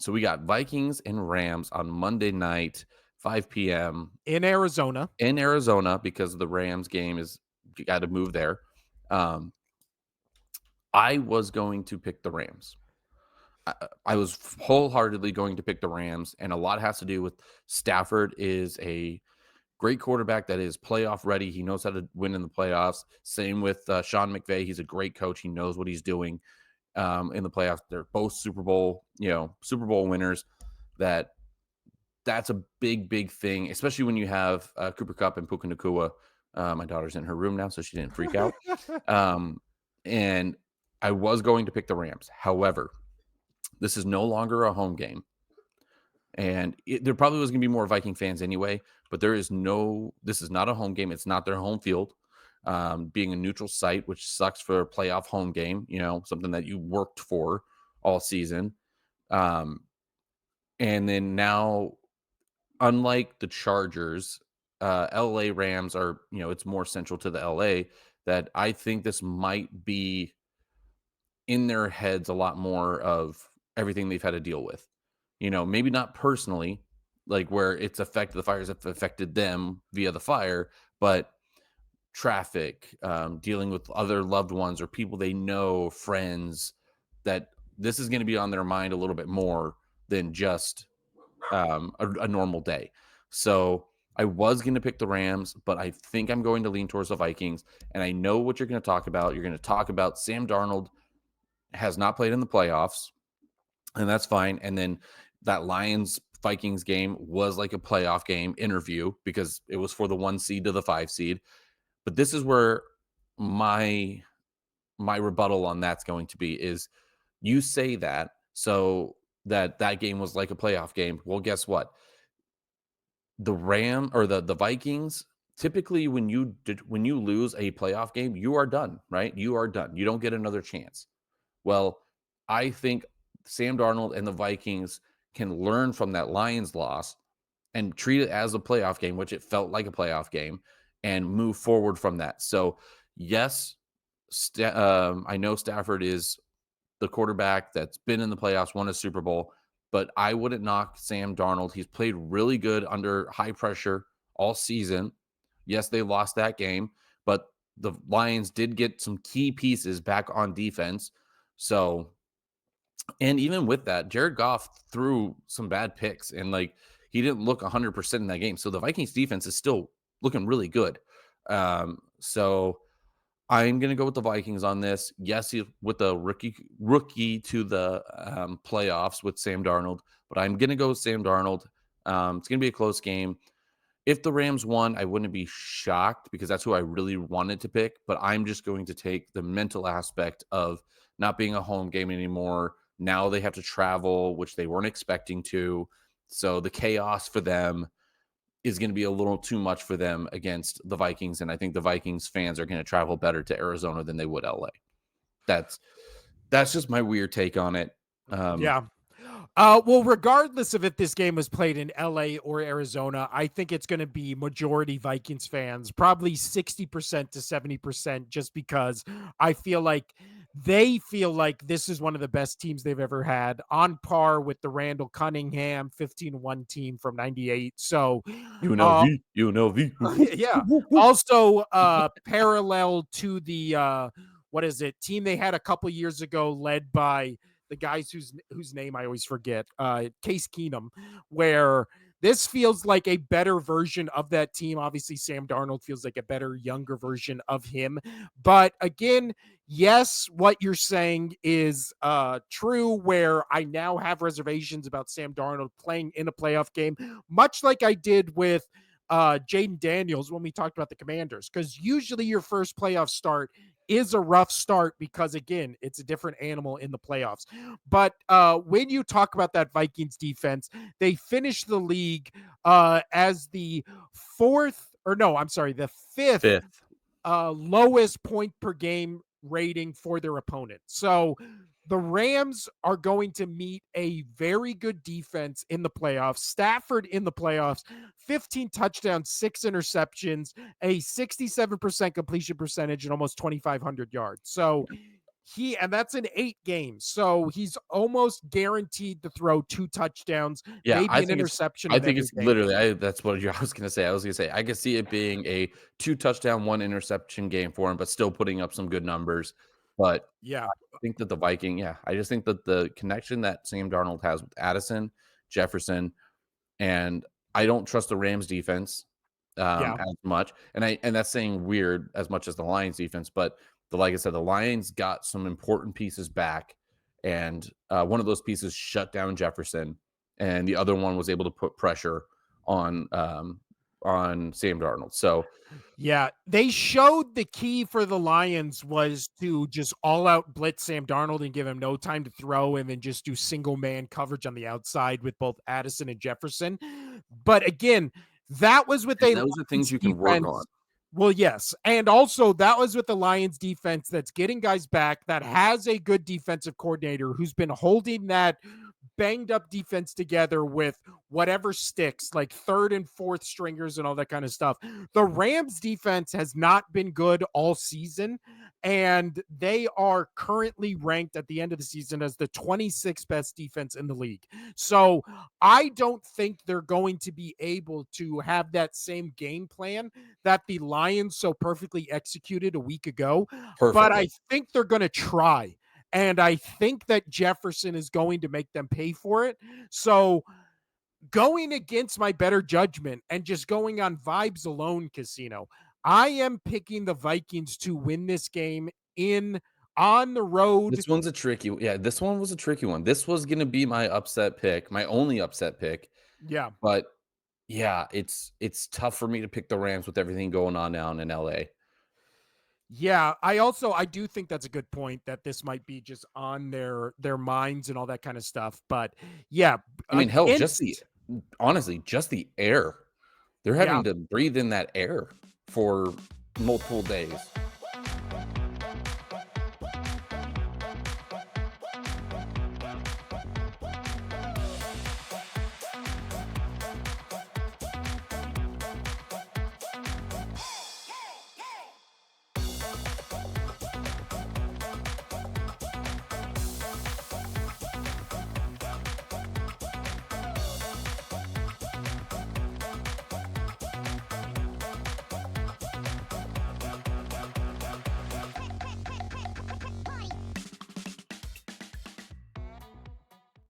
So we got Vikings and Rams on Monday night, 5 p.m. In Arizona. in Arizona because the Rams game is you got to move there. Um, I was going to pick the Rams. I was wholeheartedly going to pick the Rams, and a lot has to do with Stafford is a great quarterback that is playoff ready. He knows how to win in the playoffs. Same with Sean McVay. He's a great coach. He knows what he's doing in the playoffs. They're both Super Bowl winners. That's a big thing, especially when you have Cooper Kupp and Puka Nacua. My daughter's in her room now, so she didn't freak out. And I was going to pick the Rams. However, this is no longer a home game. And there probably was going to be more Viking fans anyway, but this is not a home game. It's not their home field. Being a neutral site, which sucks for a playoff home game, something that you worked for all season. And then now, unlike the Chargers, LA Rams are, it's more central to the LA that I think this might be in their heads a lot more of everything they've had to deal with. Maybe not personally, like where the fires have affected them via the fire, but traffic, dealing with other loved ones or people they know, friends, that this is going to be on their mind a little bit more than just a normal day. So I was going to pick the Rams, but I think I'm going to lean towards the Vikings. And I know what you're going to talk about. You're going to talk about Sam Darnold has not played in the playoffs, and that's fine. And then that Lions Vikings game was like a playoff game interview because it was for the 1 seed to the 5 seed. But this is where my rebuttal on that's going to be is you say that so that game was like a playoff game. Well, guess what? The Vikings, typically when you lose a playoff game, you are done, right? You are done. You don't get another chance. Well, I think Sam Darnold and the Vikings can learn from that Lions loss and treat it as a playoff game, which it felt like a playoff game, and move forward from that. So, yes, I know Stafford is the quarterback that's been in the playoffs, won a Super Bowl, but I wouldn't knock Sam Darnold. He's played really good under high pressure all season. Yes, they lost that game, but the Lions did get some key pieces back on defense. So, and even with that, Jared Goff threw some bad picks and he didn't look 100% in that game. So the Vikings defense is still looking really good. So I'm going to go with the Vikings on this. Yes, with the rookie to the playoffs with Sam Darnold, but I'm going to go with Sam Darnold. It's going to be a close game. If the Rams won, I wouldn't be shocked because that's who I really wanted to pick, but I'm just going to take the mental aspect of not being a home game anymore. Now they have to travel, which they weren't expecting to. So the chaos for them is going to be a little too much for them against the Vikings. And I think the Vikings fans are going to travel better to Arizona than they would LA. That's just my weird take on it. Yeah. Well, regardless of if this game was played in LA or Arizona, I think it's going to be majority Vikings fans, probably 60% to 70%, just because I feel like they feel like this is one of the best teams they've ever had, on par with the Randall Cunningham 15-1 team from 98. So, UNLV. yeah. Also, parallel to the, what is it, team they had a couple years ago led by the guys whose name I always forget, Case Keenum, where this feels like a better version of that team. Obviously, Sam Darnold feels like a better, younger version of him. But again, yes, what you're saying is true, where I now have reservations about Sam Darnold playing in a playoff game, much like I did with Jaden Daniels when we talked about the Commanders, because usually your first playoff start is a rough start because, again, it's a different animal in the playoffs. But when you talk about that Vikings defense, they finished the league as the the fifth lowest point per game rating for their opponent. So the Rams are going to meet a very good defense in the playoffs. Stafford in the playoffs, 15 touchdowns, 6 interceptions, a 67% completion percentage, and almost 2,500 yards. So And that's in 8 games. So he's almost guaranteed to throw 2 touchdowns, Yeah, maybe an interception I in think every it's game. literally that's what I was gonna say. I was gonna say I could see it being a 2 touchdown, 1 interception game for him, but still putting up some good numbers. But Yeah. I think that I just think that the connection that Sam Darnold has with Addison, Jefferson, and I don't trust the Rams defense, Yeah. as much, and that's saying weird as much as the Lions defense, but like I said, the Lions got some important pieces back, and, one of those pieces shut down Jefferson, and the other one was able to put pressure on Sam Darnold, so Yeah, they showed the key for the Lions was to just all out blitz Sam Darnold and give him no time to throw and then just do single man coverage on the outside with both Addison and Jefferson. But again, that was with and a those are things Lions you can work on. defense. Well, yes. And also that was with the Lions defense that's getting guys back, that has a good defensive coordinator who's been holding that banged up defense together with whatever sticks, like third and fourth stringers and all that kind of stuff. The Rams defense has not been good all season, and they are currently ranked at the end of the season as the 26th best defense in the league. So I don't think they're going to be able to have that same game plan that the Lions so perfectly executed a week ago, but I Perfectly. think they're going to try. And I think that Jefferson is going to make them pay for it. So going against my better judgment and just going on vibes alone, Casino, I am picking the Vikings to win this game in on the road. This one's a tricky yeah, this one was a tricky one. This was gonna be my upset pick, my only upset pick, Yeah. but yeah, it's tough for me to pick the Rams with everything going on down in LA. Yeah, I do think that's a good point that this might be just on their minds and all that kind of stuff. But yeah, I mean, hell, just the against honestly, just the air. They're yeah, having to breathe in that air for multiple days.